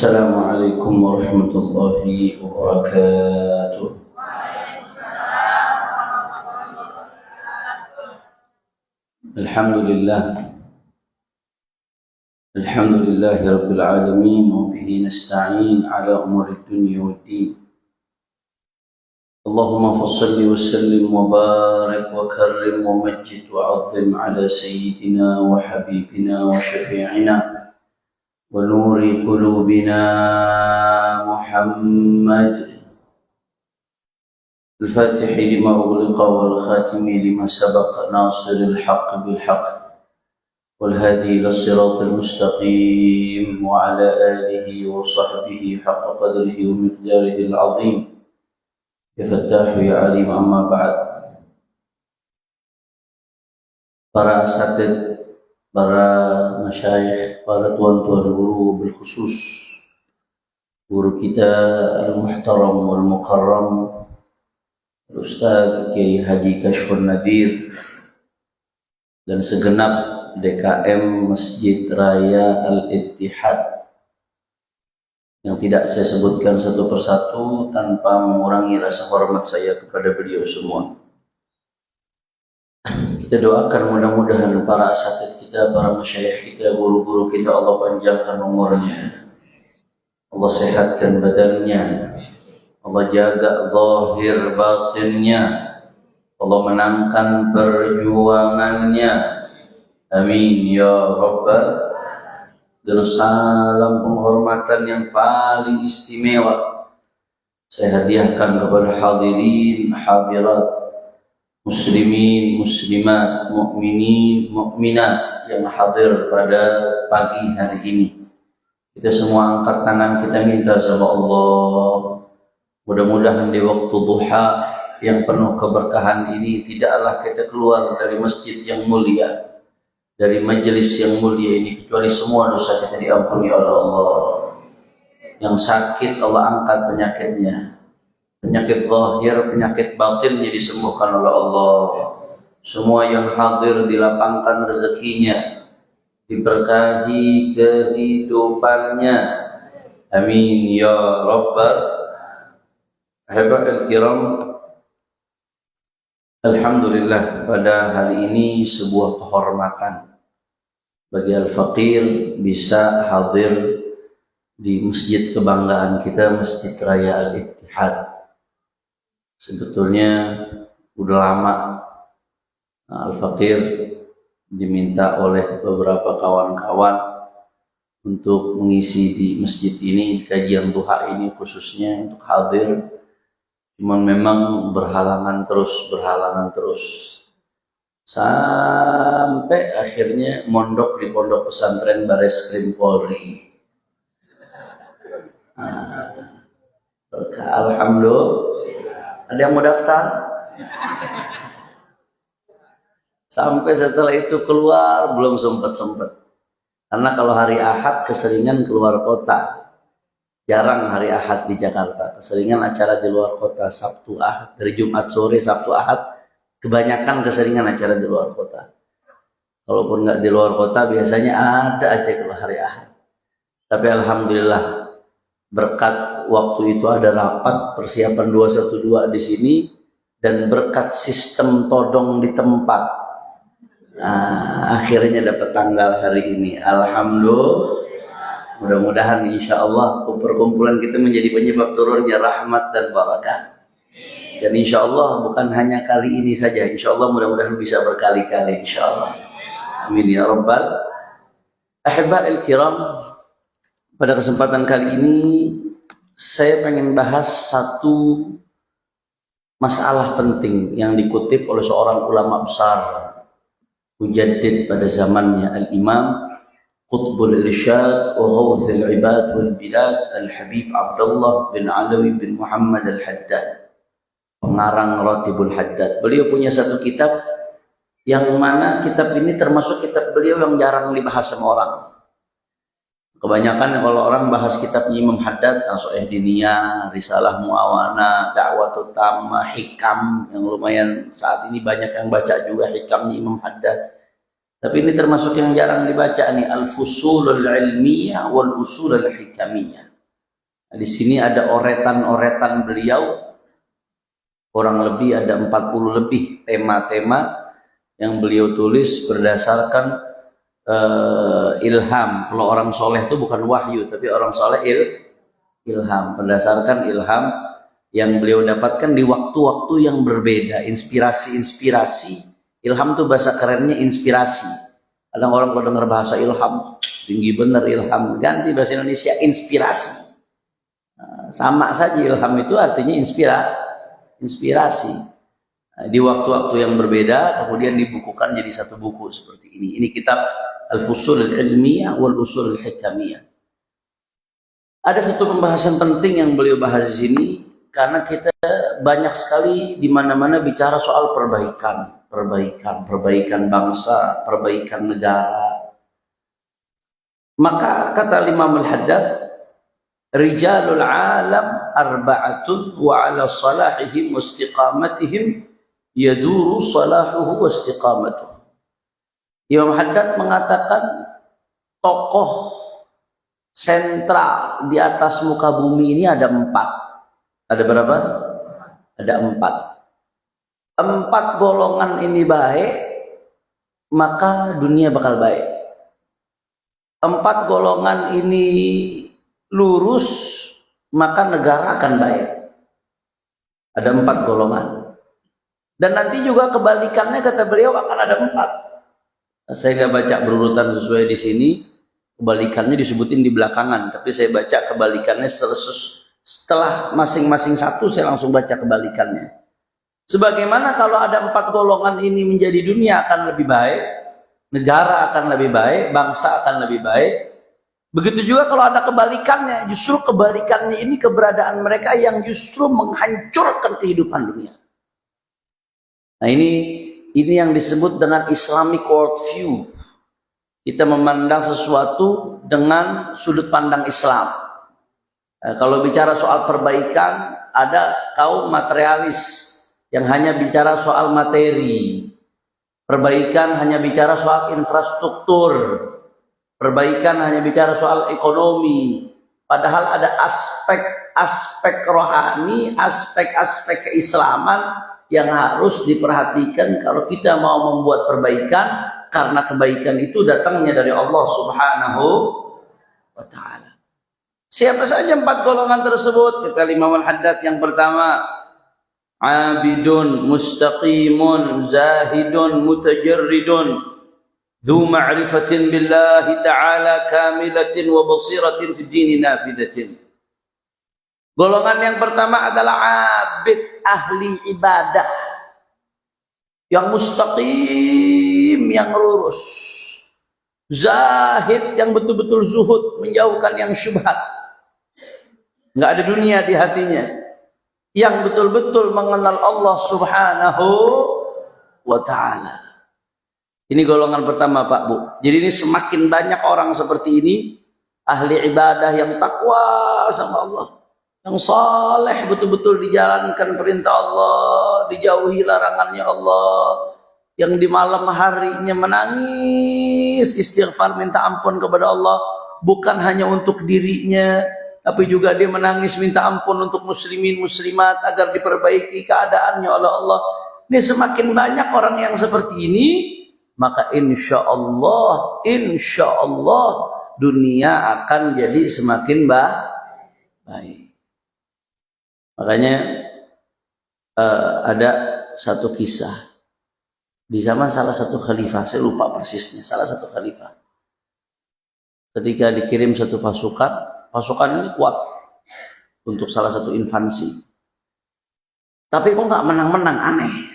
السلام عليكم ورحمة الله وبركاته. الحمد لله رب العالمين، وبه نستعين على أمور الدنيا والدين. اللهم فصل وسلم وبارك وكرم ومجد وعظم على سيدنا وحبيبنا وشفيعنا ونور قلوبنا محمد الفاتح لما أغلق والخاتم لما سبق ناصر الحق بالحق والهادي إلى الصراط المستقيم وعلى آله وصحبه حق قدره ومقداره العظيم. يا فتاح يا عليم. أما بعد. Para asatid, para masyayikh, para tuan-tuan guru, bilkhusus guru kita al-muhtaram wal-mukarram Al-Ustaz Kiai Haji Kashfun Nadir dan segenap DKM Masjid Raya Al-Ittihad yang tidak saya sebutkan satu persatu tanpa mengurangi rasa hormat saya kepada beliau semua. Kita doakan mudah-mudahan para asatid kita, para masyayikh kita, guru-guru kita, Allah panjangkan umurnya, Allah sehatkan badannya, Allah jaga zahir batinnya, Allah menangkan perjuangannya. Amin ya Rabbal. Dan salam penghormatan yang paling istimewa saya hadiahkan kepada hadirin hadirat, muslimin muslimat, mukminin mukminat yang hadir pada pagi hari ini. Kita semua angkat tangan, kita minta sama Allah, mudah-mudahan di waktu duha yang penuh keberkahan ini tidaklah kita keluar dari masjid yang mulia, dari majelis yang mulia ini, kecuali semua dosa kita diampuni oleh Allah. Yang sakit Allah angkat penyakitnya, penyakit zahir, penyakit batinnya disembuhkan oleh Allah. Semua yang hadir dilapangkan rezekinya, diberkahi kehidupannya. Amin ya Rabbal. Ahiba'il kiram, alhamdulillah pada hari ini sebuah kehormatan bagi Al-Faqir bisa hadir di masjid kebanggaan kita, Masjid Raya Al-Ittihad. Sebetulnya udah lama Al-Faqir diminta oleh beberapa kawan-kawan untuk mengisi di masjid ini, kajian duha ini khususnya untuk hadir. Cuman memang berhalangan terus sampai akhirnya mondok di pondok pesantren Bareskrim Polri. Alhamdulillah. Ada yang mau daftar? Sampai setelah itu keluar belum sempat. Karena kalau hari Ahad keseringan keluar kota. Jarang hari Ahad di Jakarta. Keseringan acara di luar kota, Sabtu Ahad, dari Jumat sore Sabtu Ahad. Kebanyakan keseringan acara di luar kota. Kalaupun nggak di luar kota, biasanya ada aja kalau hari Ahad. Tapi alhamdulillah berkat waktu itu ada rapat persiapan 212 di sini dan berkat sistem todong di tempat. Akhirnya dapat tanggal hari ini. Alhamdulillah. Mudah-mudahan insya Allah perkumpulan kita menjadi penyebab turunnya rahmat dan barakah. Dan insya Allah bukan hanya kali ini saja, insya Allah mudah-mudahan bisa berkali-kali insya Allah. Amin ya Rabbal. Ahiba'il kiram, pada kesempatan kali ini saya pengen bahas satu masalah penting yang dikutip oleh seorang ulama besar, mujaddid pada zamannya, Al-Imam Qutbul Irsyad wa Ghawthul Ibad wal Bilad Al-Habib Abdullah bin Alawi bin Muhammad Al-Haddad, pengarang Ratibul Haddad. Beliau punya satu kitab yang mana kitab ini termasuk kitab beliau yang jarang dibahas sama orang. Kebanyakan kalau orang bahas kitabnya Imam Haddad, Sahih Diniyah, Risalah Muawana, Da'watut Tammah, Hikam yang lumayan saat ini banyak yang baca juga hikamnya Imam Haddad. Tapi ini termasuk yang jarang dibaca nih, Al-Fusulul Ilmiyah wal Usulul Hikamiyah. Nah, di sini ada oretan-oretan beliau, kurang lebih ada 40 lebih tema-tema yang beliau tulis berdasarkan ilham. Kalau orang soleh itu bukan wahyu, tapi orang soleh ilham, berdasarkan ilham yang beliau dapatkan di waktu-waktu yang berbeda, inspirasi. Ilham itu bahasa kerennya inspirasi. Kadang orang kalau dengar bahasa ilham, tinggi bener ilham, ganti bahasa Indonesia inspirasi. Sama saja, ilham itu artinya inspirasi. Di waktu-waktu yang berbeda kemudian dibukukan jadi satu buku seperti ini. Ini kitab Al-Fusul Al-Ilmiyah wal Usul Al-Hikamiyah. Ada satu pembahasan penting yang beliau bahas di sini, karena kita banyak sekali di mana-mana bicara soal perbaikan bangsa, perbaikan negara. Maka kata Imam Al-Haddad, rijalul alam arba'atun wa ala salahihim wa istiqamatihim yaduru salahuhu wa istiqamatuh. Imam Haddad mengatakan tokoh sentral di atas muka bumi ini ada 4. Ada berapa? Ada 4. 4 golongan ini baik, maka dunia bakal baik. 4 golongan ini lurus, maka negara akan baik. Ada 4 golongan. Dan nanti juga kebalikannya kata beliau akan ada 4. Saya nggak baca berurutan sesuai di sini, kebalikannya disebutin di belakangan, tapi saya baca kebalikannya setelah masing-masing satu, saya langsung baca kebalikannya. Sebagaimana kalau ada 4 golongan ini menjadi dunia akan lebih baik, negara akan lebih baik, bangsa akan lebih baik. Begitu juga kalau ada kebalikannya, justru kebalikannya ini keberadaan mereka yang justru menghancurkan kehidupan dunia. Nah ini yang disebut dengan Islamic worldview. Kita memandang sesuatu dengan sudut pandang Islam. Nah, kalau bicara soal perbaikan, ada kaum materialis yang hanya bicara soal materi. Perbaikan hanya bicara soal infrastruktur. Perbaikan hanya bicara soal ekonomi, padahal ada aspek-aspek rohani, aspek-aspek keislaman yang harus diperhatikan kalau kita mau membuat perbaikan, karena kebaikan itu datangnya dari Allah Subhanahu wa Ta'ala. Siapa saja 4 golongan tersebut? Kata Imam Al-Haddad, yang pertama, abidun, mustaqimun, zahidun, mutajarridun, ذو معرفة بالله تعالى كاملة وبصيرة في الدين نافذة. Golongan yang pertama adalah abid, ahli ibadah, yang mustaqim, yang lurus, zahid, yang betul-betul zuhud, menjauhkan yang syubhat, nggak ada dunia di hatinya, yang betul-betul mengenal Allah Subhanahu wa Ta'ala. Ini golongan pertama Pak Bu. Jadi ini semakin banyak orang seperti ini, ahli ibadah yang takwa sama Allah, yang saleh, betul-betul dijalankan perintah Allah, dijauhi larangannya Allah, yang di malam harinya menangis istighfar minta ampun kepada Allah, bukan hanya untuk dirinya, tapi juga dia menangis minta ampun untuk muslimin muslimat agar diperbaiki keadaannya oleh Allah. Ini semakin banyak orang yang seperti ini, maka insya Allah dunia akan jadi semakin baik. Makanya ada satu kisah di zaman salah satu khalifah, saya lupa persisnya, salah satu khalifah ketika dikirim satu pasukan ini kuat untuk salah satu invasi, tapi kok nggak menang-menang, aneh.